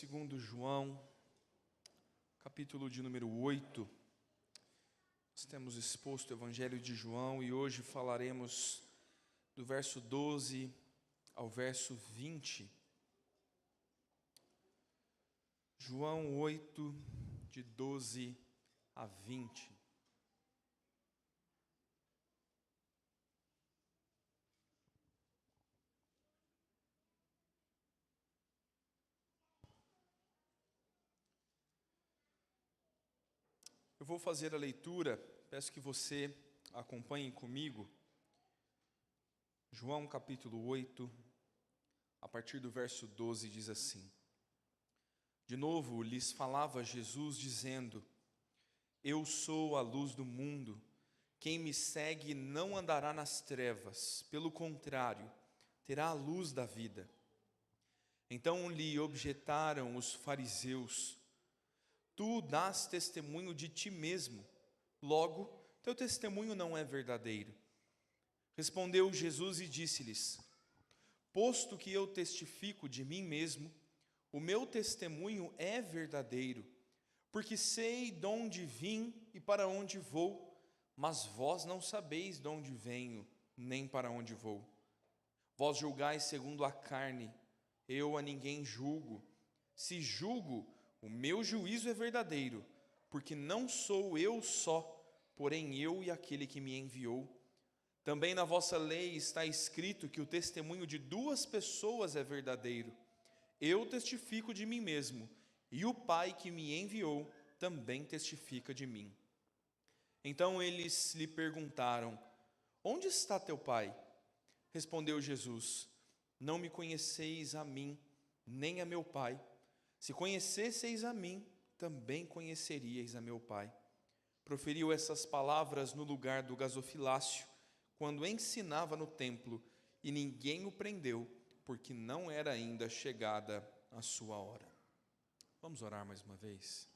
segundo João, capítulo de número 8. Nós temos exposto o Evangelho de João e hoje falaremos do verso 12 ao verso 20. João 8, de 12 a 20. Eu vou fazer a leitura, peço que você acompanhe comigo. João capítulo 8, a partir do verso 12, diz assim: De novo lhes falava Jesus, dizendo: Eu sou a luz do mundo. Quem me segue não andará nas trevas, pelo contrário, terá a luz da vida. Então lhe objetaram os fariseus: Tu dás testemunho de ti mesmo, logo, teu testemunho não é verdadeiro. Respondeu Jesus e disse-lhes: Posto que eu testifico de mim mesmo, o meu testemunho é verdadeiro, porque sei de onde vim e para onde vou, mas vós não sabeis de onde venho, nem para onde vou. Vós julgais segundo a carne, eu a ninguém julgo. Se julgo, o meu juízo é verdadeiro, porque não sou eu só, porém eu e aquele que me enviou. Também na vossa lei está escrito que o testemunho de duas pessoas é verdadeiro. Eu testifico de mim mesmo, e o Pai que me enviou também testifica de mim. Então eles lhe perguntaram: Onde está teu Pai? Respondeu Jesus: Não me conheceis a mim, nem a meu Pai. Se conhecesseis a mim, também conheceríeis a meu Pai. Proferiu essas palavras no lugar do gasofilácio, quando ensinava no templo, e ninguém o prendeu, porque não era ainda chegada a sua hora. Vamos orar mais uma vez.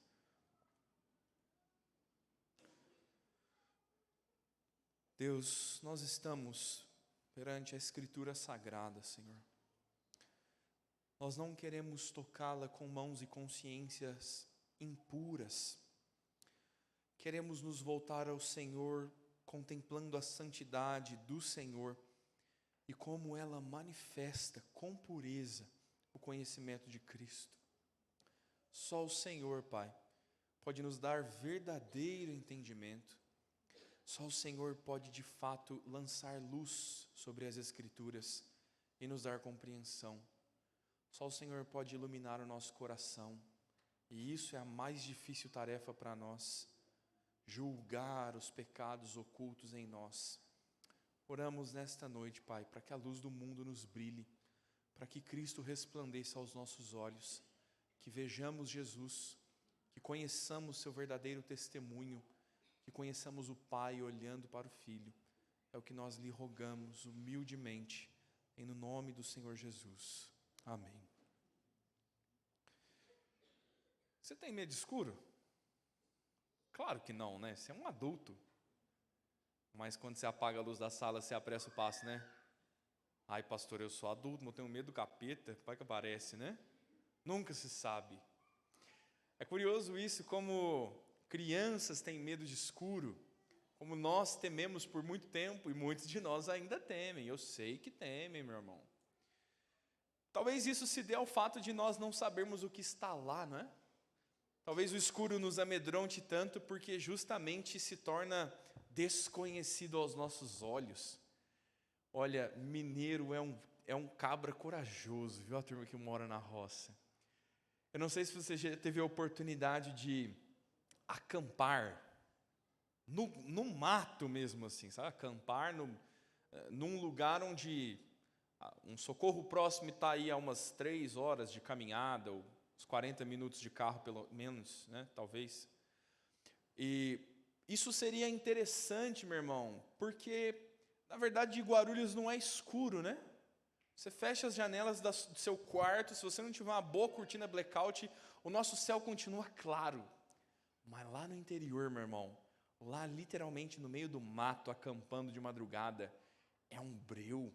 Deus, nós estamos perante a Escritura Sagrada, Senhor. Nós não queremos tocá-la com mãos e consciências impuras. Queremos nos voltar ao Senhor, contemplando a santidade do Senhor e como ela manifesta com pureza o conhecimento de Cristo. Só o Senhor, Pai, pode nos dar verdadeiro entendimento. Só o Senhor pode, de fato, lançar luz sobre as Escrituras e nos dar compreensão. Só o Senhor pode iluminar o nosso coração. E isso é a mais difícil tarefa para nós, julgar os pecados ocultos em nós. Oramos nesta noite, Pai, para que a luz do mundo nos brilhe, para que Cristo resplandeça aos nossos olhos, que vejamos Jesus, que conheçamos seu verdadeiro testemunho, que conheçamos o Pai olhando para o Filho. É o que nós lhe rogamos humildemente, em nome do Senhor Jesus. Amém. Você tem medo de escuro? Claro que não, né? Você é um adulto. Mas quando você apaga a luz da sala, você apressa o passo, né? Ai, pastor, eu sou adulto, mas eu tenho medo do capeta. Vai que aparece, né? Nunca se sabe. É curioso isso, como crianças têm medo de escuro, como nós tememos por muito tempo, e muitos de nós ainda temem. Eu sei que temem, meu irmão. Talvez isso se dê ao fato de nós não sabermos o que está lá, não é? Talvez o escuro nos amedronte tanto porque justamente se torna desconhecido aos nossos olhos. Olha, mineiro é um cabra corajoso, viu, a turma que mora na roça? Eu não sei se você já teve a oportunidade de acampar no mato mesmo assim, sabe? Acampar num lugar onde um socorro próximo está aí a umas 3 horas de caminhada, ou uns 40 minutos de carro pelo menos, né? Talvez. E isso seria interessante, meu irmão, porque na verdade Guarulhos não é escuro, né? Você fecha as janelas do seu quarto, se você não tiver uma boa cortina blackout, o nosso céu continua claro. Mas lá no interior, meu irmão, lá literalmente no meio do mato, acampando de madrugada, é um breu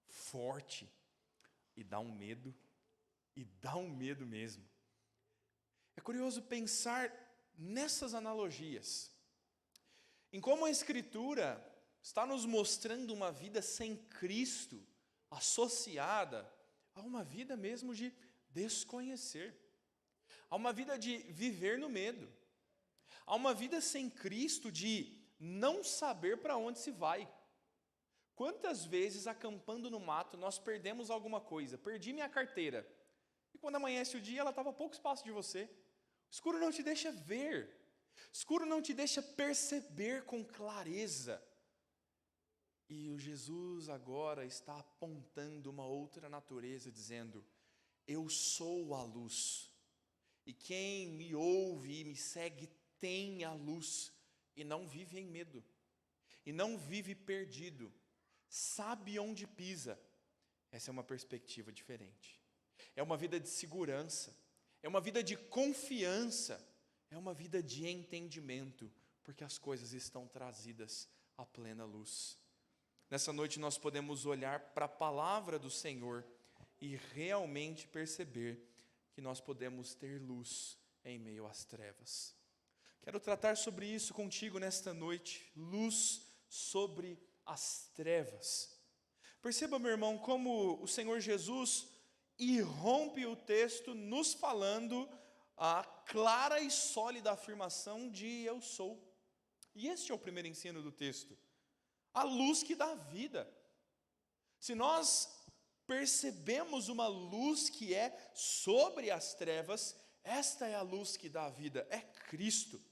forte e dá um medo mesmo. É curioso pensar nessas analogias, em como a Escritura está nos mostrando uma vida sem Cristo, associada a uma vida mesmo de desconhecer, a uma vida de viver no medo, a uma vida sem Cristo de não saber para onde se vai. Quantas vezes acampando no mato nós perdemos alguma coisa? Perdi minha carteira. E quando amanhece o dia, ela estava a pouco espaço de você. O escuro não te deixa ver. O escuro não te deixa perceber com clareza. E o Jesus agora está apontando uma outra natureza, dizendo: eu sou a luz. E quem me ouve e me segue tem a luz. E não vive em medo. E não vive perdido. Sabe onde pisa. Essa é uma perspectiva diferente. É uma vida de segurança, é uma vida de confiança, é uma vida de entendimento, porque as coisas estão trazidas à plena luz. Nessa noite nós podemos olhar para a palavra do Senhor e realmente perceber que nós podemos ter luz em meio às trevas. Quero tratar sobre isso contigo nesta noite, luz sobre as trevas. Perceba, meu irmão, como o Senhor Jesus irrompe o texto nos falando a clara e sólida afirmação de eu sou. E este é o primeiro ensino do texto. A luz que dá vida. Se nós percebemos uma luz que é sobre as trevas, esta é a luz que dá vida, é Cristo.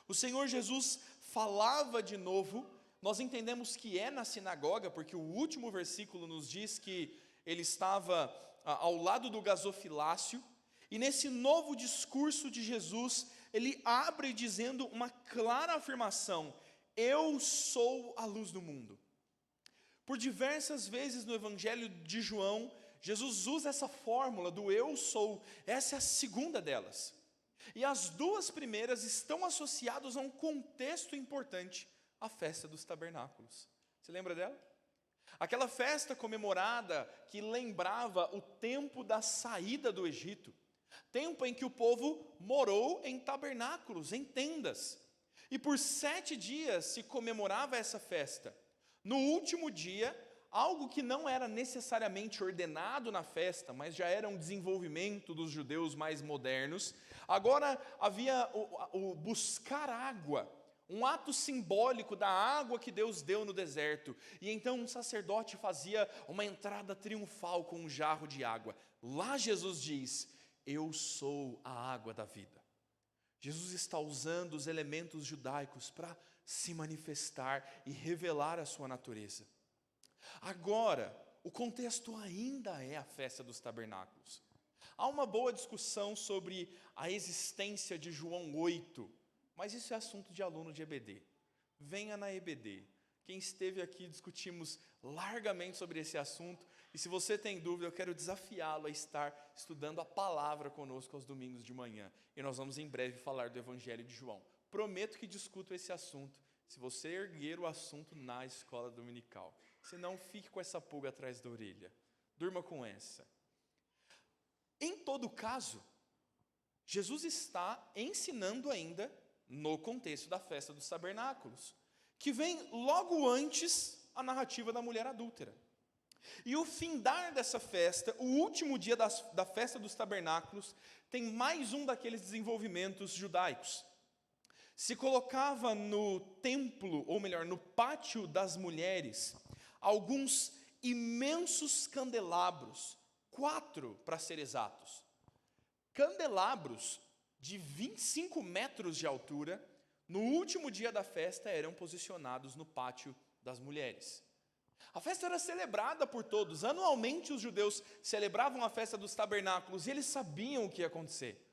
O Senhor Jesus falava de novo. Nós entendemos que é na sinagoga, porque o último versículo nos diz que ele estava ao lado do gasofilácio, e nesse novo discurso de Jesus, ele abre dizendo uma clara afirmação: eu sou a luz do mundo. Por diversas vezes no Evangelho de João, Jesus usa essa fórmula do eu sou, essa é a segunda delas. E as duas primeiras estão associadas a um contexto importante, a festa dos tabernáculos. Você lembra dela? Aquela festa comemorada que lembrava o tempo da saída do Egito, tempo em que o povo morou em tabernáculos, em tendas. E por 7 dias se comemorava essa festa. No último dia, algo que não era necessariamente ordenado na festa, mas já era um desenvolvimento dos judeus mais modernos, agora havia o buscar água, um ato simbólico da água que Deus deu no deserto. E então um sacerdote fazia uma entrada triunfal com um jarro de água. Lá Jesus diz: eu sou a água da vida. Jesus está usando os elementos judaicos para se manifestar e revelar a sua natureza. Agora, o contexto ainda é a festa dos tabernáculos. Há uma boa discussão sobre a existência de João 8, mas isso é assunto de aluno de EBD. Venha na EBD. Quem esteve aqui, discutimos largamente sobre esse assunto, e se você tem dúvida, eu quero desafiá-lo a estar estudando a palavra conosco aos domingos de manhã. E nós vamos em breve falar do Evangelho de João. Prometo que discuto esse assunto, se você erguer o assunto na escola dominical. Se não, fique com essa pulga atrás da orelha. Durma com essa. Em todo caso, Jesus está ensinando ainda no contexto da festa dos tabernáculos, que vem logo antes a narrativa da mulher adúltera. E o findar dessa festa, o último dia da festa dos tabernáculos, tem mais um daqueles desenvolvimentos judaicos. Se colocava no templo, ou melhor, no pátio das mulheres, alguns imensos candelabros, 4 para ser exatos, candelabros de 25 metros de altura, no último dia da festa eram posicionados no pátio das mulheres. A festa era celebrada por todos. Anualmente os judeus celebravam a festa dos tabernáculos e eles sabiam o que ia acontecer.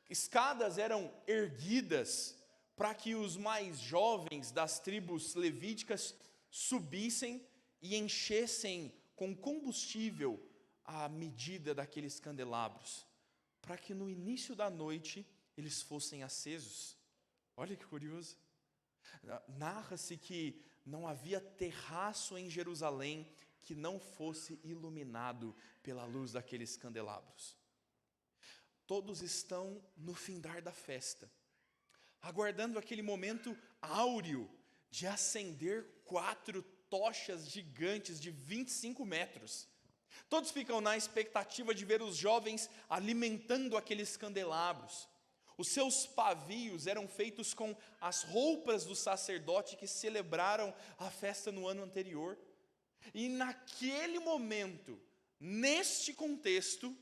Escadas eram erguidas para que os mais jovens das tribos levíticas subissem e enchessem com combustível a medida daqueles candelabros, para que no início da noite eles fossem acesos. Olha que curioso. Narra-se que não havia terraço em Jerusalém que não fosse iluminado pela luz daqueles candelabros. todos estão no findar da festa, aguardando aquele momento áureo de acender 4 tochas gigantes de 25 metros. Todos ficam na expectativa de ver os jovens alimentando aqueles candelabros. Os seus pavios eram feitos com as roupas do sacerdote que celebraram a festa no ano anterior. E naquele momento, neste contexto,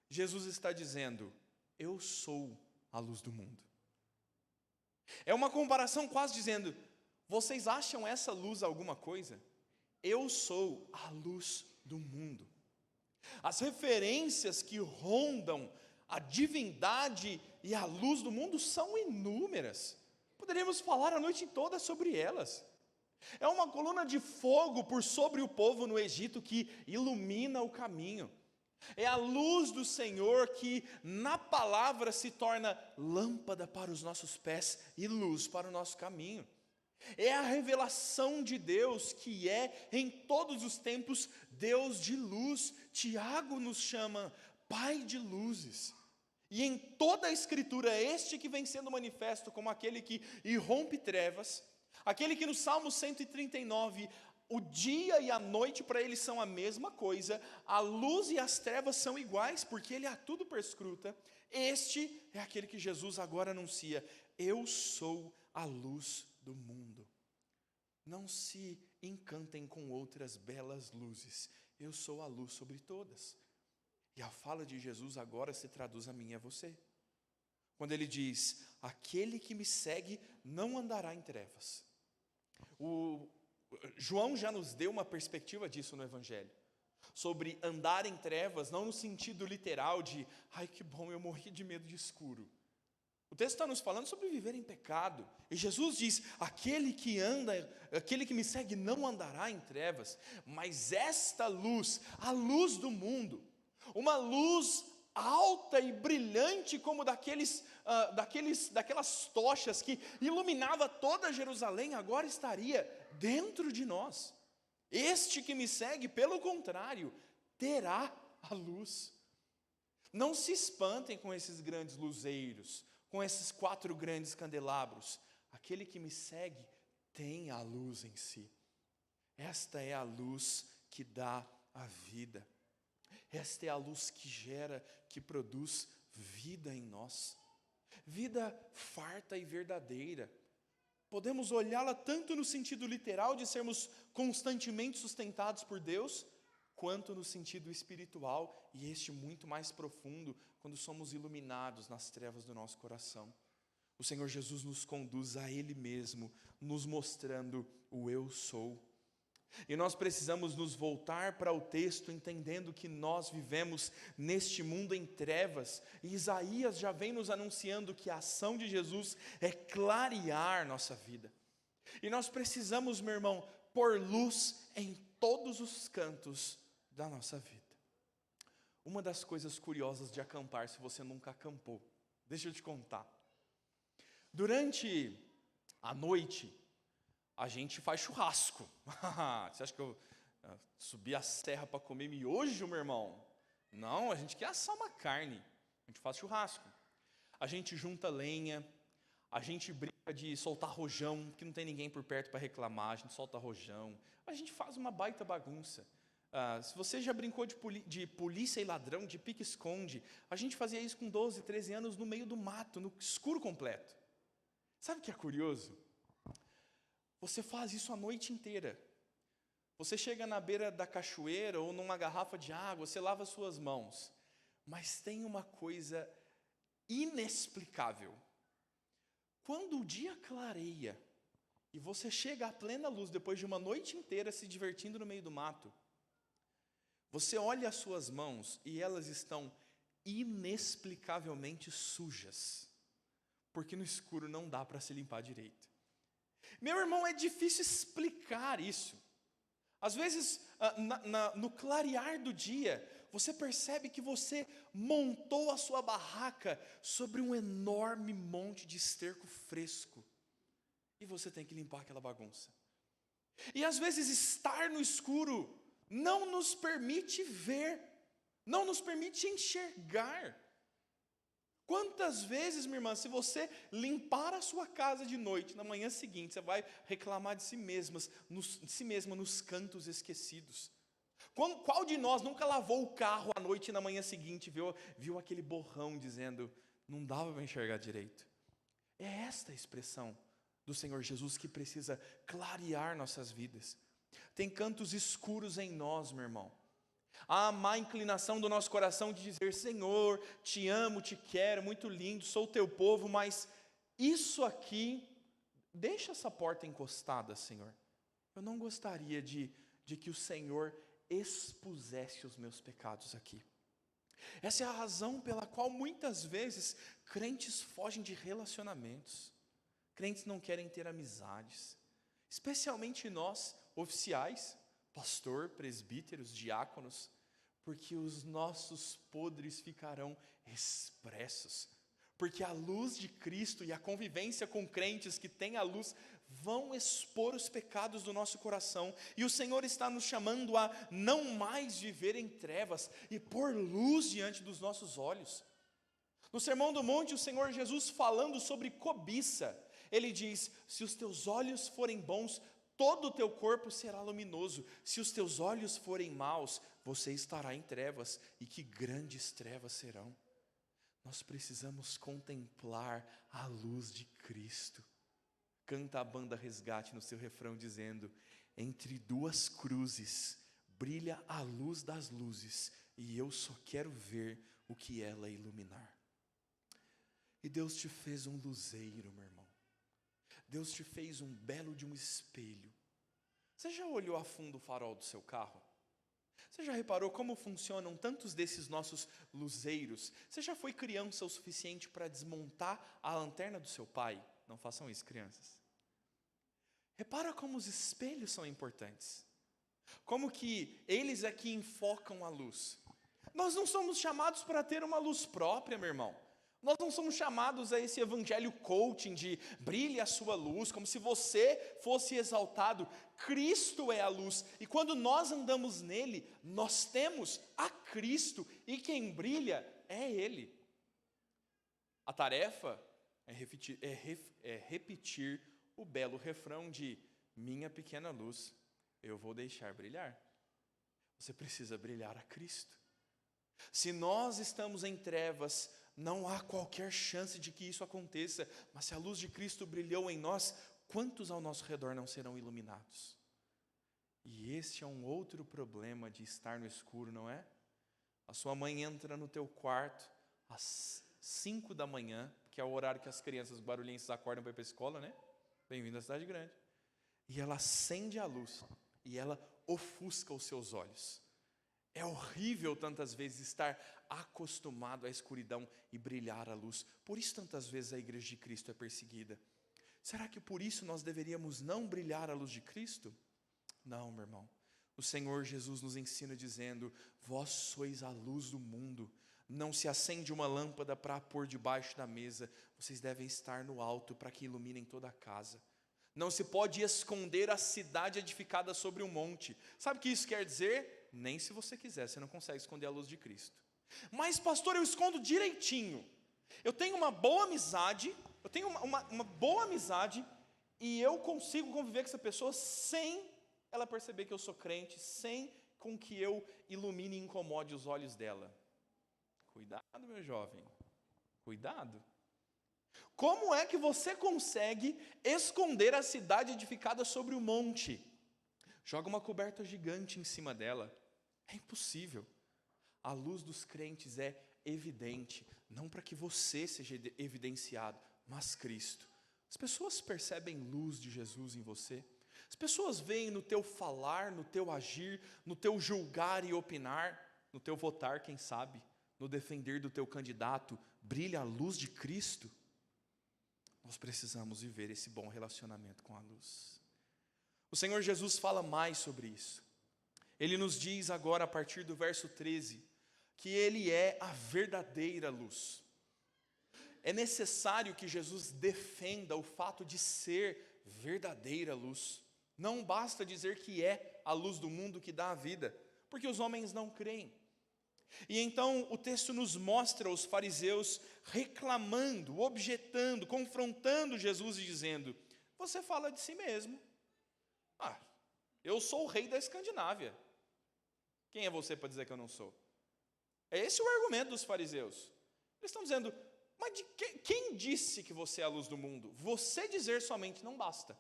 Jesus está dizendo: eu sou a luz do mundo. É uma comparação quase dizendo: vocês acham essa luz alguma coisa? Eu sou a luz do mundo. As referências que rondam a divindade e a luz do mundo são inúmeras. Poderíamos falar a noite toda sobre elas. É uma coluna de fogo por sobre o povo no Egito que ilumina o caminho. É a luz do Senhor que na palavra se torna lâmpada para os nossos pés e luz para o nosso caminho. É a revelação de Deus que é em todos os tempos Deus de luz. Tiago nos chama Pai de luzes. E em toda a Escritura é este que vem sendo manifesto como aquele que irrompe trevas, aquele que no Salmo 139, o dia e a noite para ele são a mesma coisa, a luz e as trevas são iguais, porque ele a tudo perscruta. Este é aquele que Jesus agora anuncia: eu sou a luz do mundo. Não se encantem com outras belas luzes, eu sou a luz sobre todas. E a fala de Jesus agora se traduz a mim e a você. Quando ele diz: aquele que me segue não andará em trevas. João já nos deu uma perspectiva disso no Evangelho. Sobre andar em trevas, não no sentido literal de: ai que bom, eu morri de medo de escuro. O texto está nos falando sobre viver em pecado. E Jesus diz: aquele que me segue não andará em trevas. Mas esta luz, a luz do mundo, uma luz alta e brilhante como daquelas tochas que iluminava toda Jerusalém, agora estaria dentro de nós. Este que me segue, pelo contrário, terá a luz. Não se espantem com esses grandes luzeiros, com esses 4 grandes candelabros. Aquele que me segue tem a luz em si. Esta é a luz que dá a vida. Esta é a luz que gera, que produz vida em nós. Vida farta e verdadeira. Podemos olhá-la tanto no sentido literal de sermos constantemente sustentados por Deus, quanto no sentido espiritual, e este muito mais profundo, quando somos iluminados nas trevas do nosso coração. O Senhor Jesus nos conduz a Ele mesmo, nos mostrando o eu sou. E nós precisamos nos voltar para o texto, entendendo que nós vivemos neste mundo em trevas, e Isaías já vem nos anunciando que a ação de Jesus é clarear nossa vida. E nós precisamos, meu irmão, pôr luz em todos os cantos da nossa vida. Uma das coisas curiosas de acampar, se você nunca acampou, deixa eu te contar. Durante a noite, a gente faz churrasco. Você acha que eu subi a serra para comer miojo, meu irmão? Não, a gente quer assar uma carne. A gente faz churrasco. A gente junta lenha, a gente brinca de soltar rojão, que não tem ninguém por perto para reclamar, a gente solta rojão. A gente faz uma baita bagunça. Se você já brincou de polícia e ladrão, de pique-esconde, a gente fazia isso com 12, 13 anos no meio do mato, no escuro completo. Sabe o que é curioso? Você faz isso a noite inteira. Você chega na beira da cachoeira ou numa garrafa de água, você lava as suas mãos. Mas tem uma coisa inexplicável. Quando o dia clareia e você chega à plena luz depois de uma noite inteira se divertindo no meio do mato, você olha as suas mãos e elas estão inexplicavelmente sujas, porque no escuro não dá para se limpar direito. Meu irmão, é difícil explicar isso. Às vezes, no clarear do dia, você percebe que você montou a sua barraca sobre um enorme monte de esterco fresco, e você tem que limpar aquela bagunça. E às vezes estar no escuro não nos permite ver, não nos permite enxergar. Quantas vezes, minha irmã, se você limpar a sua casa de noite, na manhã seguinte, você vai reclamar de si mesma nos cantos esquecidos? Qual de nós nunca lavou o carro à noite e na manhã seguinte viu aquele borrão dizendo, não dava para enxergar direito? É esta a expressão do Senhor Jesus que precisa clarear nossas vidas. Tem cantos escuros em nós, meu irmão. Há a má inclinação do nosso coração de dizer, Senhor, te amo, te quero, muito lindo, sou teu povo, mas isso aqui, deixa essa porta encostada, Senhor. Eu não gostaria de que o Senhor expusesse os meus pecados aqui. Essa é a razão pela qual muitas vezes crentes fogem de relacionamentos. Crentes não querem ter amizades. Especialmente nós, oficiais, pastor, presbíteros, diáconos, porque os nossos podres ficarão expressos. Porque a luz de Cristo e a convivência com crentes que têm a luz vão expor os pecados do nosso coração. E o Senhor está nos chamando a não mais viver em trevas e pôr luz diante dos nossos olhos. No Sermão do Monte, o Senhor Jesus falando sobre cobiça, Ele diz, se os teus olhos forem bons, todo o teu corpo será luminoso. Se os teus olhos forem maus, você estará em trevas, e que grandes trevas serão. Nós precisamos contemplar a luz de Cristo. Canta a banda Resgate no seu refrão dizendo, entre duas cruzes brilha a luz das luzes, e eu só quero ver o que ela iluminar. E Deus te fez um luzeiro, meu irmão. Deus te fez um belo de um espelho. Você já olhou a fundo o farol do seu carro? Você já reparou como funcionam tantos desses nossos luzeiros? Você já foi criança o suficiente para desmontar a lanterna do seu pai? Não façam isso, crianças. Repara como os espelhos são importantes. Como que eles é que enfocam a luz. Nós não somos chamados para ter uma luz própria, meu irmão. Nós não somos chamados a esse evangelho coaching de brilhe a sua luz, como se você fosse exaltado. Cristo é a luz, e quando nós andamos nele, nós temos a Cristo, e quem brilha é Ele. A tarefa é repetir o belo refrão de minha pequena luz, eu vou deixar brilhar. Você precisa brilhar a Cristo. Se nós estamos em trevas, não há qualquer chance de que isso aconteça, mas se a luz de Cristo brilhou em nós, quantos ao nosso redor não serão iluminados? E este é um outro problema de estar no escuro, não é? A sua mãe entra no teu quarto às 5 da manhã, que é o horário que as crianças barulhentas acordam para ir para a escola, né? Bem-vindo à cidade grande. E ela acende a luz, e ela ofusca os seus olhos. É horrível tantas vezes estar acostumado à escuridão e brilhar a luz. Por isso tantas vezes a igreja de Cristo é perseguida. Será que por isso nós deveríamos não brilhar a luz de Cristo? Não, meu irmão. O Senhor Jesus nos ensina dizendo, vós sois a luz do mundo. Não se acende uma lâmpada para pôr debaixo da mesa. Vocês devem estar no alto para que iluminem toda a casa. Não se pode esconder a cidade edificada sobre um monte. Sabe o que isso quer dizer? Nem se você quiser, você não consegue esconder a luz de Cristo. Mas pastor, eu escondo direitinho. Eu tenho uma boa amizade, uma boa amizade, e eu consigo conviver com essa pessoa sem ela perceber que eu sou crente, sem com que eu ilumine e incomode os olhos dela. Cuidado, meu jovem, cuidado. Como é que você consegue esconder a cidade edificada sobre o monte? Joga uma coberta gigante em cima dela. É impossível. A luz dos crentes é evidente, não para que você seja evidenciado, mas Cristo. As pessoas percebem luz de Jesus em você. As pessoas veem no teu falar, no teu agir, no teu julgar e opinar, no teu votar, quem sabe, no defender do teu candidato, brilha a luz de Cristo. Nós precisamos viver esse bom relacionamento com a luz. O Senhor Jesus fala mais sobre isso. Ele nos diz agora, a partir do verso 13, que Ele é a verdadeira luz. É necessário que Jesus defenda o fato de ser verdadeira luz. Não basta dizer que é a luz do mundo que dá a vida, porque os homens não creem. E então o texto nos mostra os fariseus reclamando, objetando, confrontando Jesus e dizendo: você fala de si mesmo. Eu sou o rei da Escandinávia. Quem é você para dizer que eu não sou? É esse o argumento dos fariseus. Eles estão dizendo: mas quem disse que você é a luz do mundo? Você dizer somente não basta.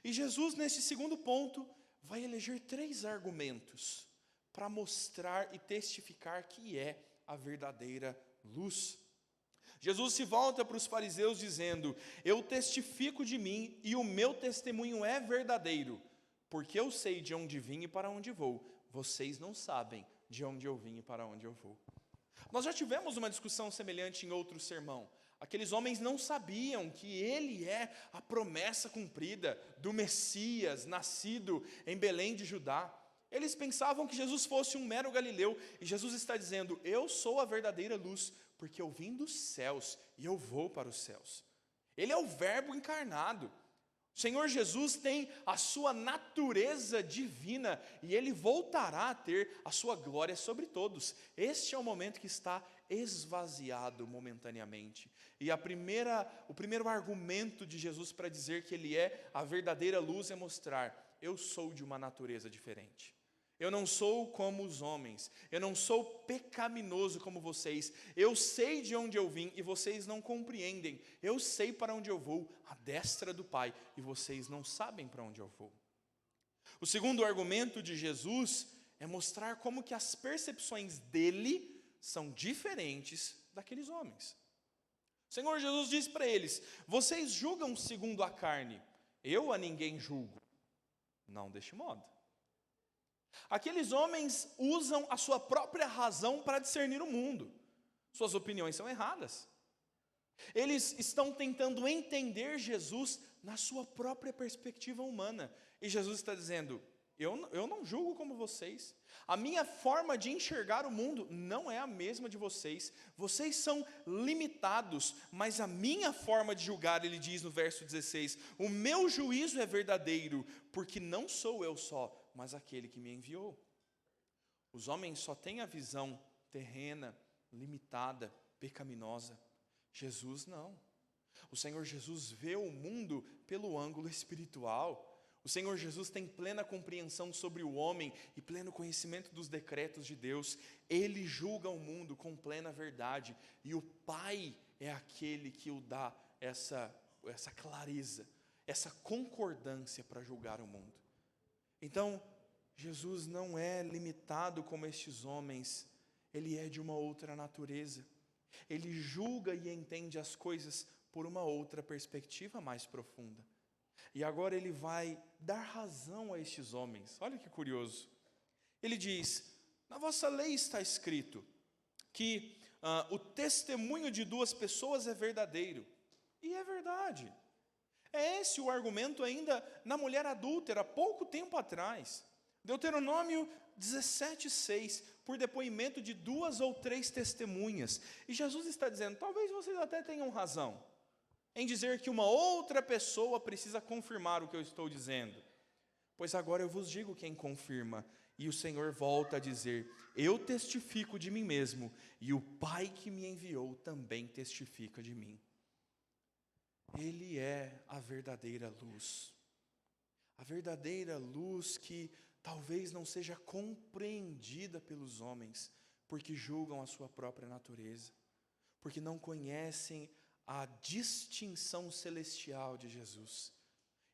E Jesus, nesse segundo ponto, vai eleger 3 argumentos para mostrar e testificar que é a verdadeira luz. Jesus se volta para os fariseus dizendo: eu testifico de mim e o meu testemunho é verdadeiro, porque eu sei de onde vim e para onde vou. Vocês não sabem de onde eu vim e para onde eu vou. Nós já tivemos uma discussão semelhante em outro sermão. Aqueles homens não sabiam que ele é a promessa cumprida do Messias, nascido em Belém de Judá. Eles pensavam que Jesus fosse um mero galileu, e Jesus está dizendo: eu sou a verdadeira luz, porque eu vim dos céus e eu vou para os céus. Ele é o Verbo encarnado. O Senhor Jesus tem a sua natureza divina e ele voltará a ter a sua glória sobre todos. Este é o momento que está esvaziado momentaneamente. E o primeiro argumento de Jesus para dizer que ele é a verdadeira luz é mostrar: eu sou de uma natureza diferente. Eu não sou como os homens, eu não sou pecaminoso como vocês, eu sei de onde eu vim e vocês não compreendem, eu sei para onde eu vou, à destra do Pai, e vocês não sabem para onde eu vou. O segundo argumento de Jesus é mostrar como que as percepções dele são diferentes daqueles homens. O Senhor Jesus diz para eles: vocês julgam segundo a carne, eu a ninguém julgo, não deste modo. Aqueles homens usam a sua própria razão para discernir o mundo. Suas opiniões são erradas. Eles estão tentando entender Jesus na sua própria perspectiva humana. E Jesus está dizendo: eu não julgo como vocês. A minha forma de enxergar o mundo não é a mesma de vocês. Vocês são limitados, mas a minha forma de julgar, ele diz no verso 16, o meu juízo é verdadeiro, porque não sou eu só, mas aquele que me enviou. Os homens só têm a visão terrena, limitada, pecaminosa. Jesus não. O Senhor Jesus vê o mundo pelo ângulo espiritual. O Senhor Jesus tem plena compreensão sobre o homem e pleno conhecimento dos decretos de Deus. Ele julga o mundo com plena verdade. E o Pai é aquele que o dá essa clareza, essa concordância para julgar o mundo. Então, Jesus não é limitado como estes homens, ele é de uma outra natureza. Ele julga e entende as coisas por uma outra perspectiva mais profunda. E agora ele vai dar razão a estes homens. Olha que curioso. Ele diz: na vossa lei está escrito que o testemunho de 2 pessoas é verdadeiro. E é verdade. É esse o argumento ainda na mulher adúltera, pouco tempo atrás. Deuteronômio 17:6, por depoimento de 2 ou 3 testemunhas. E Jesus está dizendo: talvez vocês até tenham razão em dizer que uma outra pessoa precisa confirmar o que eu estou dizendo. Pois agora eu vos digo quem confirma. E o Senhor volta a dizer: eu testifico de mim mesmo, e o Pai que me enviou também testifica de mim. Ele é a verdadeira luz. A verdadeira luz que talvez não seja compreendida pelos homens, porque julgam a sua própria natureza, porque não conhecem a distinção celestial de Jesus.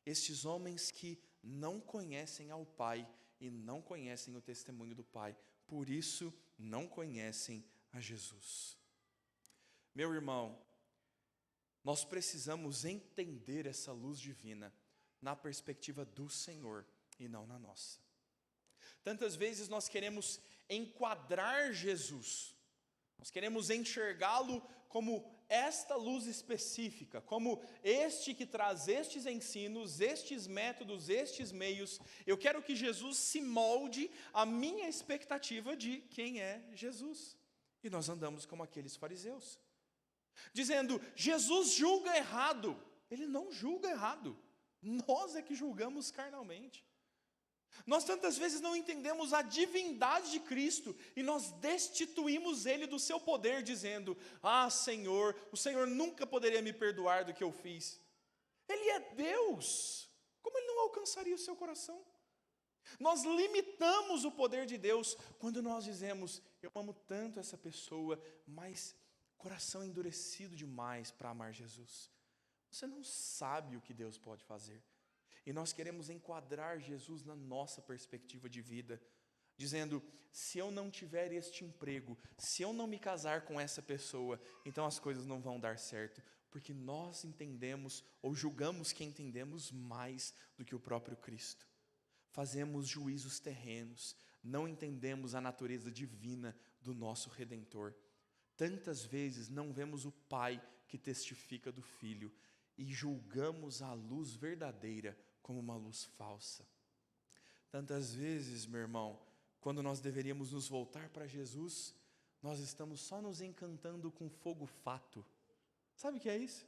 Estes homens que não conhecem ao Pai e não conhecem o testemunho do Pai, por isso não conhecem a Jesus. Meu irmão, nós precisamos entender essa luz divina na perspectiva do Senhor e não na nossa. Tantas vezes nós queremos enquadrar Jesus, nós queremos enxergá-lo como esta luz específica, como este que traz estes ensinos, estes métodos, estes meios. Eu quero que Jesus se molde à minha expectativa de quem é Jesus. E nós andamos como aqueles fariseus, dizendo: Jesus julga errado. Ele não julga errado, nós é que julgamos carnalmente. Nós tantas vezes não entendemos a divindade de Cristo e nós destituímos Ele do seu poder, dizendo: ah, Senhor, o Senhor nunca poderia me perdoar do que eu fiz. Ele é Deus, como Ele não alcançaria o seu coração? Nós limitamos o poder de Deus quando nós dizemos: eu amo tanto essa pessoa, mas coração endurecido demais para amar Jesus. Você não sabe o que Deus pode fazer. E nós queremos enquadrar Jesus na nossa perspectiva de vida, dizendo: se eu não tiver este emprego, se eu não me casar com essa pessoa, então as coisas não vão dar certo, porque nós entendemos ou julgamos que entendemos mais do que o próprio Cristo. Fazemos juízos terrenos, não entendemos a natureza divina do nosso Redentor. Tantas vezes não vemos o Pai que testifica do Filho e julgamos a luz verdadeira como uma luz falsa. Tantas vezes, meu irmão, quando nós deveríamos nos voltar para Jesus, nós estamos só nos encantando com fogo fato. Sabe o que é isso?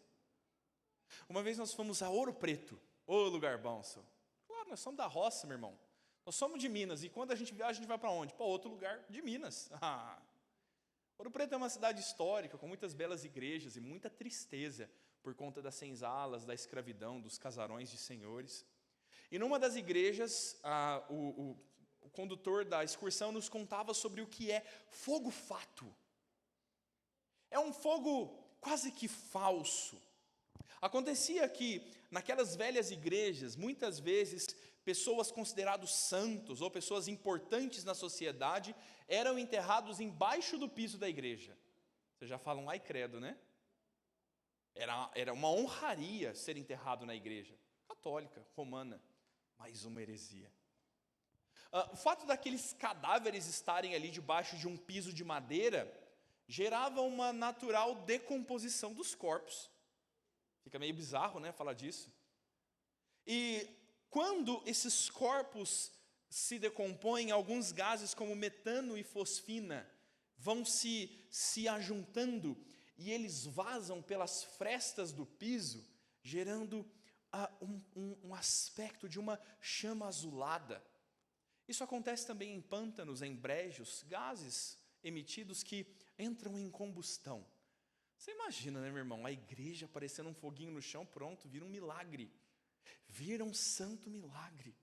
Uma vez nós fomos a Ouro Preto, ô lugar bom, só. Claro, nós somos da roça, meu irmão. Nós somos de Minas, e quando a gente viaja, a gente vai para onde? Para outro lugar de Minas. Ouro Preto é uma cidade histórica, com muitas belas igrejas e muita tristeza, por conta das senzalas, da escravidão, dos casarões de senhores. E numa das igrejas, o condutor da excursão nos contava sobre o que é fogo fato. É um fogo quase que falso. Acontecia que, naquelas velhas igrejas, muitas vezes, pessoas consideradas santos ou pessoas importantes na sociedade eram enterrados embaixo do piso da igreja. Vocês já falam, ai credo, né? Era uma honraria ser enterrado na igreja católica, romana, mais uma heresia. O fato daqueles cadáveres estarem ali debaixo de um piso de madeira gerava uma natural decomposição dos corpos. Fica meio bizarro, né, falar disso. E quando esses corpos se decompõem, alguns gases como metano e fosfina vão se ajuntando e eles vazam pelas frestas do piso, gerando um aspecto de uma chama azulada. Isso acontece também em pântanos, em brejos, gases emitidos que entram em combustão. Você imagina, né, meu irmão, a igreja aparecendo um foguinho no chão, pronto, vira um milagre. Vira um santo milagre.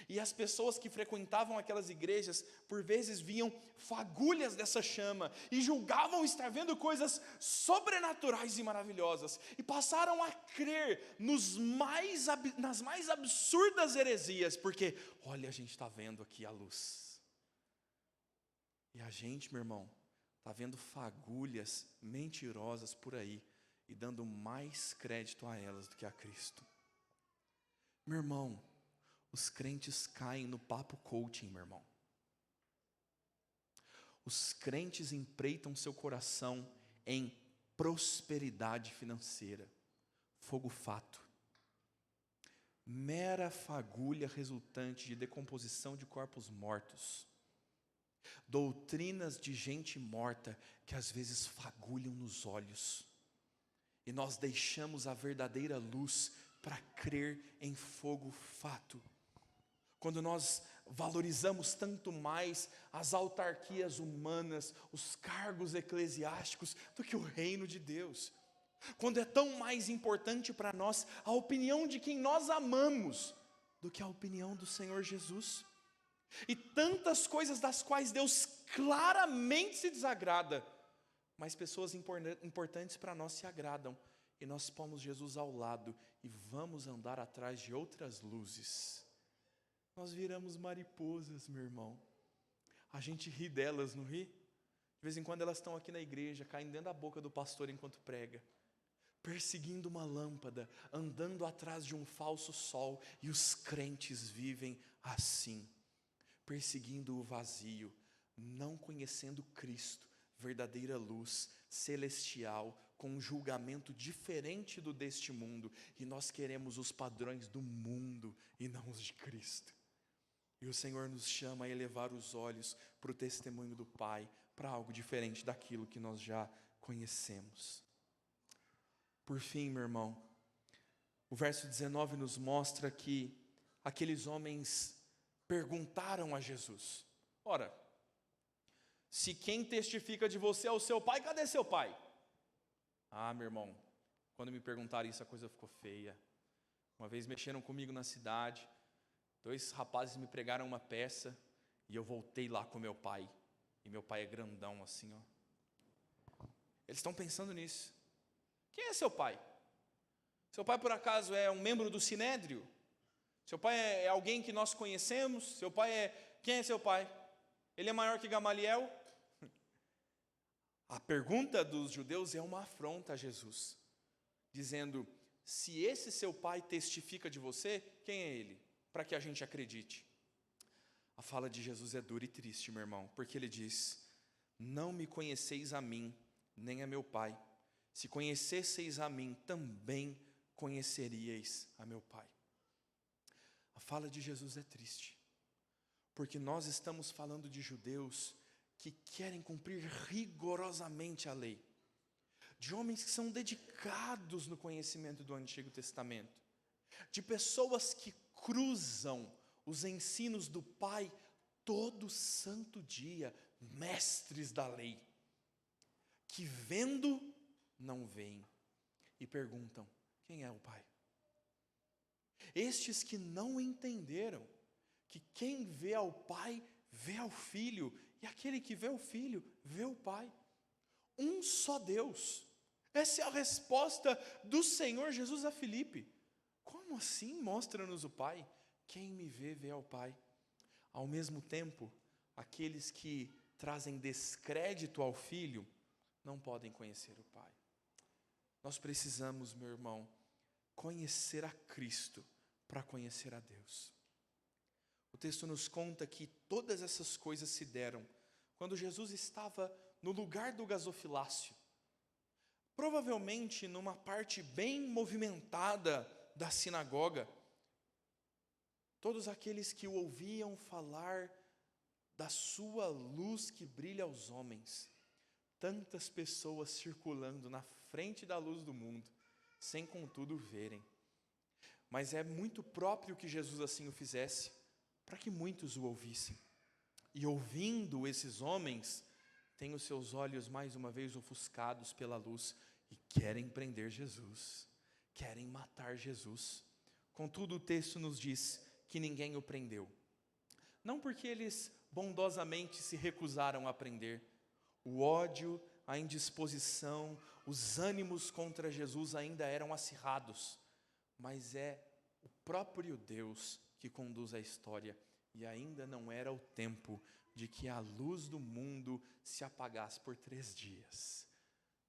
E as pessoas que frequentavam aquelas igrejas, por vezes viam fagulhas dessa chama e julgavam estar vendo coisas sobrenaturais e maravilhosas. E passaram a crer nas mais absurdas heresias, porque, olha, a gente está vendo aqui a luz. E a gente, meu irmão, está vendo fagulhas mentirosas por aí e dando mais crédito a elas do que a Cristo. Meu irmão, os crentes caem no papo coaching, meu irmão. Os crentes empreitam seu coração em prosperidade financeira, fogo fato, mera fagulha resultante de decomposição de corpos mortos, doutrinas de gente morta que às vezes fagulham nos olhos, e nós deixamos a verdadeira luz para crer em fogo fato. Quando nós valorizamos tanto mais as autarquias humanas, os cargos eclesiásticos, do que o reino de Deus. Quando é tão mais importante para nós a opinião de quem nós amamos, do que a opinião do Senhor Jesus. E tantas coisas das quais Deus claramente se desagrada, mas pessoas importantes para nós se agradam. E nós pomos Jesus ao lado e vamos andar atrás de outras luzes. Nós viramos mariposas, meu irmão. A gente ri delas, não ri? De vez em quando elas estão aqui na igreja, caindo dentro da boca do pastor enquanto prega, perseguindo uma lâmpada, andando atrás de um falso sol, e os crentes vivem assim, perseguindo o vazio, não conhecendo Cristo, verdadeira luz, celestial, com um julgamento diferente do deste mundo, e nós queremos os padrões do mundo e não os de Cristo. E o Senhor nos chama a elevar os olhos para o testemunho do Pai, para algo diferente daquilo que nós já conhecemos. Por fim, meu irmão, o verso 19 nos mostra que aqueles homens perguntaram a Jesus: ora, se quem testifica de você é o seu pai, cadê seu pai? Ah, meu irmão, quando me perguntaram isso, a coisa ficou feia. Uma vez mexeram comigo na cidade, 2 rapazes me pregaram uma peça, e eu voltei lá com meu pai, e meu pai é grandão assim, ó. Eles estão pensando nisso. Quem é seu pai? Seu pai, por acaso, é um membro do Sinédrio? Seu pai é alguém que nós conhecemos? Seu pai é... Quem é seu pai? Ele é maior que Gamaliel? A pergunta dos judeus é uma afronta a Jesus, dizendo: se esse seu pai testifica de você, quem é ele? Para que a gente acredite. A fala de Jesus é dura e triste, meu irmão, porque ele diz: não me conheceis a mim, nem a meu pai. Se conhecesseis a mim, também conheceríeis a meu pai. A fala de Jesus é triste, porque nós estamos falando de judeus que querem cumprir rigorosamente a lei, de homens que são dedicados no conhecimento do Antigo Testamento, de pessoas que cruzam os ensinos do Pai todo santo dia, mestres da lei, que vendo, não veem, e perguntam: quem é o Pai? Estes que não entenderam que quem vê ao Pai, vê ao Filho, e aquele que vê o Filho, vê o Pai. Um só Deus. Essa é a resposta do Senhor Jesus a Filipe. Como assim mostra-nos o Pai? Quem me vê, vê ao Pai. Ao mesmo tempo, aqueles que trazem descrédito ao Filho, não podem conhecer o Pai. Nós precisamos, meu irmão, conhecer a Cristo para conhecer a Deus. O texto nos conta que todas essas coisas se deram quando Jesus estava no lugar do gasofilácio, provavelmente numa parte bem movimentada da sinagoga. Todos aqueles que o ouviam falar da sua luz que brilha aos homens, tantas pessoas circulando na frente da luz do mundo, sem contudo verem. Mas é muito próprio que Jesus assim o fizesse, para que muitos o ouvissem. E ouvindo esses homens, têm os seus olhos mais uma vez ofuscados pela luz e querem prender Jesus, querem matar Jesus. Contudo, o texto nos diz que ninguém o prendeu. Não porque eles bondosamente se recusaram a prender. O ódio, a indisposição, os ânimos contra Jesus ainda eram acirrados, mas é o próprio Deus que conduz a história, e ainda não era o tempo de que a luz do mundo se apagasse por 3 dias,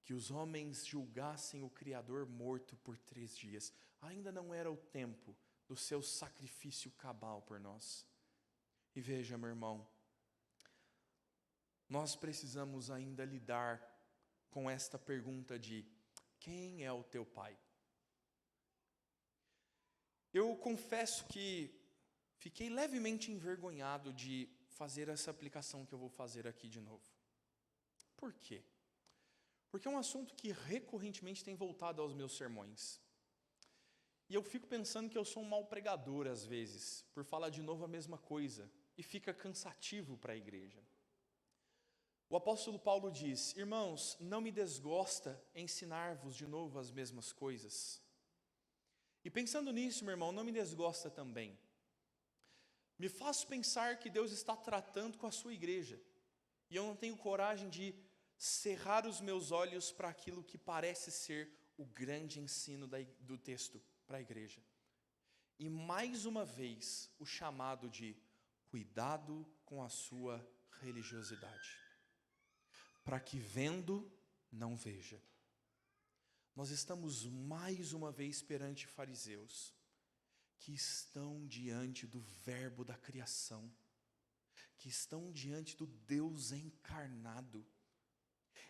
que os homens julgassem o Criador morto por 3 dias, ainda não era o tempo do seu sacrifício cabal por nós. E veja, meu irmão, nós precisamos ainda lidar com esta pergunta de: quem é o teu pai? Eu confesso que fiquei levemente envergonhado de fazer essa aplicação que eu vou fazer aqui de novo. Por quê? Porque é um assunto que recorrentemente tem voltado aos meus sermões. E eu fico pensando que eu sou um mau pregador às vezes, por falar de novo a mesma coisa, e fica cansativo para a igreja. O apóstolo Paulo diz: irmãos, não me desgosta ensinar-vos de novo as mesmas coisas. E pensando nisso, meu irmão, não me desgosta também. Me faz pensar que Deus está tratando com a sua igreja, e eu não tenho coragem de cerrar os meus olhos para aquilo que parece ser o grande ensino do texto para a igreja. E mais uma vez, o chamado de cuidado com a sua religiosidade, para que vendo, não veja. Nós estamos mais uma vez perante fariseus, que estão diante do verbo da criação, que estão diante do Deus encarnado.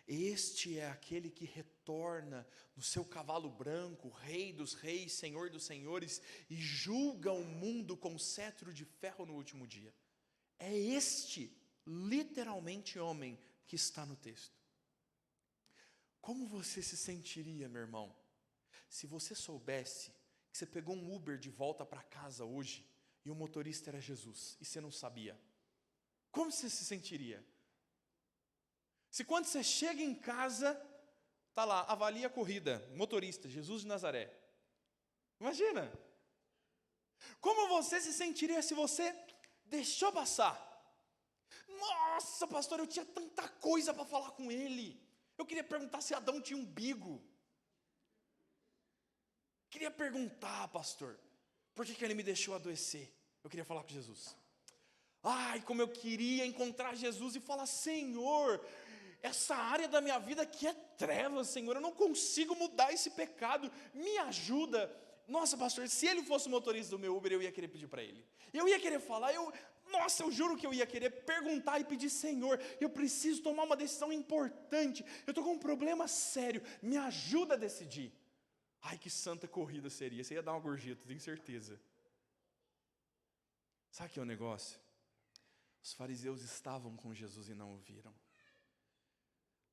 Este é aquele que retorna no seu cavalo branco, Rei dos reis, Senhor dos senhores, e julga o mundo com cetro de ferro no último dia. É este, literalmente, homem que está no texto. Como você se sentiria, meu irmão, se você soubesse que você pegou um Uber de volta para casa hoje e o motorista era Jesus, e você não sabia, como você se sentiria? Se quando você chega em casa, está lá, avalia a corrida, motorista, Jesus de Nazaré. Imagina! Como você se sentiria se você deixou passar? Nossa, pastor, eu tinha tanta coisa para falar com ele. Eu queria perguntar se Adão tinha umbigo. Queria perguntar, pastor, por que ele me deixou adoecer? Eu queria falar com Jesus. Ai, como eu queria encontrar Jesus e falar: Senhor, essa área da minha vida aqui é trevas, Senhor, eu não consigo mudar esse pecado, me ajuda. Nossa, pastor, se ele fosse o motorista do meu Uber, eu ia querer pedir para ele. Eu ia querer falar, eu juro que eu ia querer perguntar e pedir: Senhor, eu preciso tomar uma decisão importante, eu estou com um problema sério, me ajuda a decidir. Ai, que santa corrida seria, você ia dar uma gorjeta, tenho certeza. Sabe o que é o negócio? Os fariseus estavam com Jesus e não o viram.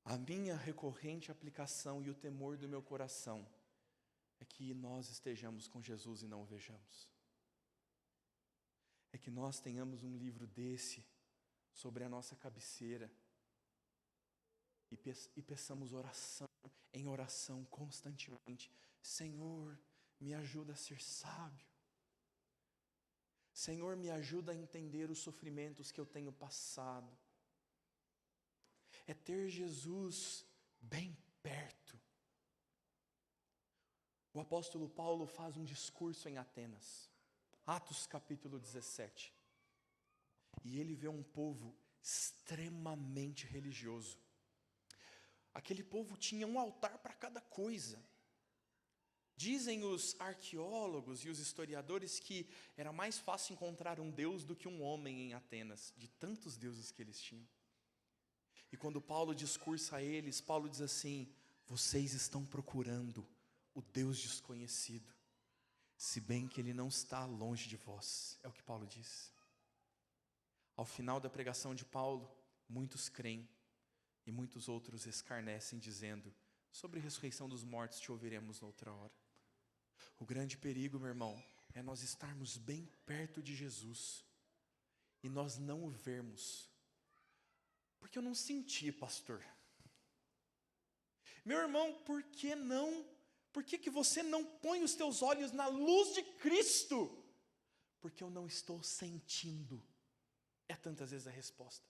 A minha recorrente aplicação e o temor do meu coração é que nós estejamos com Jesus e não o vejamos. É que nós tenhamos um livro desse sobre a nossa cabeceira e peçamos oração, em oração constantemente: Senhor, me ajuda a ser sábio. Senhor, me ajuda a entender os sofrimentos que eu tenho passado. É ter Jesus bem perto. O apóstolo Paulo faz um discurso em Atenas, Atos capítulo 17. E ele vê um povo extremamente religioso. Aquele povo tinha um altar para cada coisa. Dizem os arqueólogos e os historiadores que era mais fácil encontrar um deus do que um homem em Atenas, de tantos deuses que eles tinham. E quando Paulo discursa a eles, Paulo diz assim: vocês estão procurando o Deus desconhecido, se bem que ele não está longe de vós. É o que Paulo diz. Ao final da pregação de Paulo, muitos creem e muitos outros escarnecem, dizendo: sobre a ressurreição dos mortos te ouviremos noutra hora. O grande perigo, meu irmão, é nós estarmos bem perto de Jesus e nós não o vermos. Porque eu não senti, pastor. Meu irmão, por que não? Por que você não põe os teus olhos na luz de Cristo? Porque eu não estou sentindo. É tantas vezes a resposta.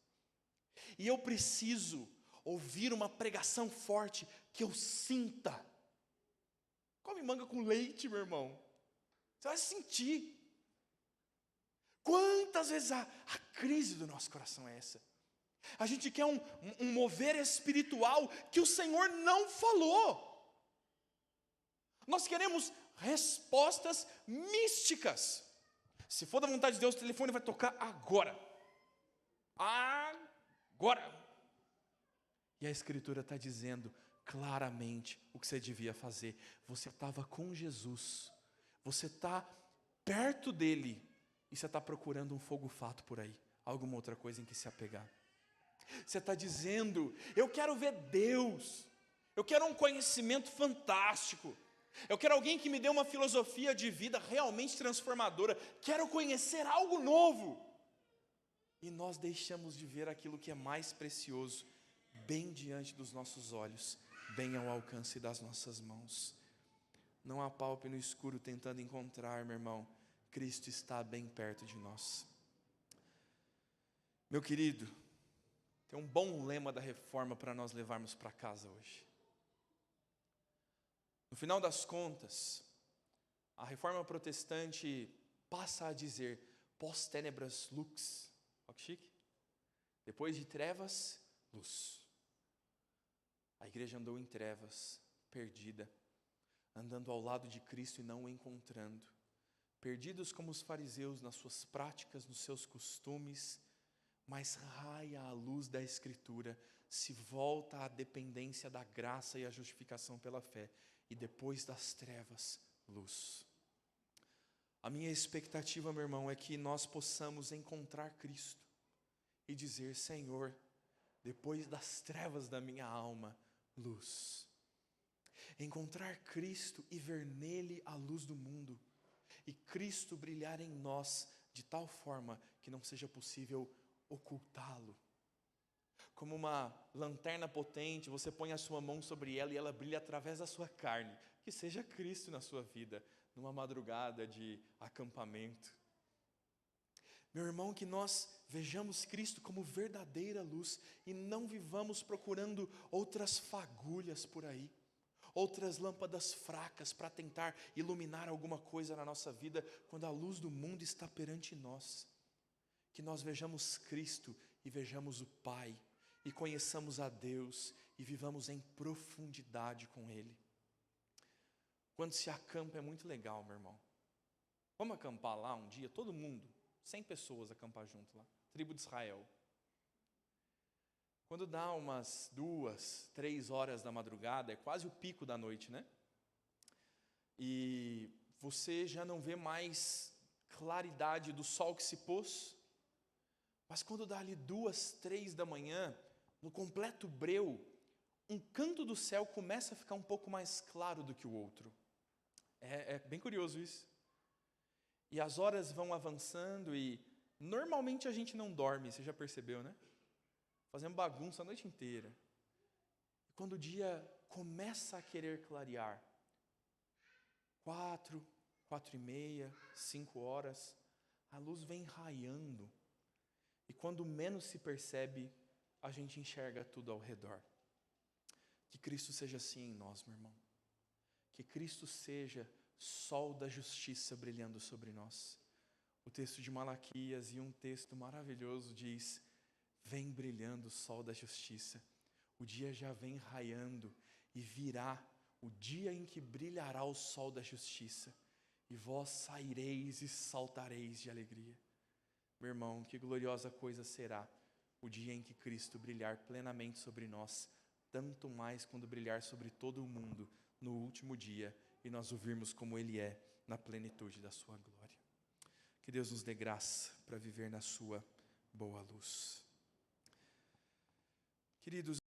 E eu preciso ouvir uma pregação forte que eu sinta. Come manga com leite, meu irmão. Você vai sentir. Quantas vezes a crise do nosso coração é essa? A gente quer um mover espiritual que o Senhor não falou. Nós queremos respostas místicas. Se for da vontade de Deus, o telefone vai tocar agora. Agora. E a Escritura está dizendo claramente o que você devia fazer. Você estava com Jesus, você está perto dele, e você está procurando um fogo fato por aí, alguma outra coisa em que se apegar. Você está dizendo: eu quero ver Deus, eu quero um conhecimento fantástico, eu quero alguém que me dê uma filosofia de vida realmente transformadora, quero conhecer algo novo. E nós deixamos de ver aquilo que é mais precioso, bem diante dos nossos olhos, bem ao alcance das nossas mãos. Não apalpe no escuro tentando encontrar, meu irmão, Cristo está bem perto de nós. Meu querido, tem um bom lema da reforma para nós levarmos para casa hoje. No final das contas, a reforma protestante passa a dizer: pós tenebras lux. Olha que chique. Depois de trevas, luz. A igreja andou em trevas, perdida, andando ao lado de Cristo e não o encontrando. Perdidos como os fariseus nas suas práticas, nos seus costumes, mas raia a luz da Escritura, se volta à dependência da graça e à justificação pela fé, e depois das trevas, luz. A minha expectativa, meu irmão, é que nós possamos encontrar Cristo e dizer: Senhor, depois das trevas da minha alma, luz. Encontrar Cristo e ver nele a luz do mundo, e Cristo brilhar em nós de tal forma que não seja possível ocultá-lo. Como uma lanterna potente, você põe a sua mão sobre ela e ela brilha através da sua carne. Que seja Cristo na sua vida, numa madrugada de acampamento. Meu irmão, que nós vejamos Cristo como verdadeira luz e não vivamos procurando outras fagulhas por aí, outras lâmpadas fracas para tentar iluminar alguma coisa na nossa vida, quando a luz do mundo está perante nós. Que nós vejamos Cristo e vejamos o Pai, e conheçamos a Deus e vivamos em profundidade com Ele. Quando se acampa é muito legal, meu irmão. Vamos acampar lá um dia, todo mundo, 100 pessoas acampar junto lá, tribo de Israel. Quando dá umas 2, 3 horas da madrugada, é quase o pico da noite, né? E você já não vê mais claridade do sol que se pôs, mas quando dá ali 2, 3 da manhã, no completo breu, um canto do céu começa a ficar um pouco mais claro do que o outro. É bem curioso isso. E as horas vão avançando e normalmente a gente não dorme, você já percebeu, né? Fazendo bagunça a noite inteira. E quando o dia começa a querer clarear, 4, 4:30, 5 horas, a luz vem raiando. E quando menos se percebe, a gente enxerga tudo ao redor. Que Cristo seja assim em nós, meu irmão. Que Cristo seja sol da justiça brilhando sobre nós. O texto de Malaquias e um texto maravilhoso diz: vem brilhando o sol da justiça. O dia já vem raiando e virá o dia em que brilhará o sol da justiça. E vós saireis e saltareis de alegria. Meu irmão, que gloriosa coisa será o dia em que Cristo brilhar plenamente sobre nós, tanto mais quando brilhar sobre todo o mundo no último dia e nós o virmos como Ele é na plenitude da sua glória. Que Deus nos dê graça para viver na sua boa luz. Queridos,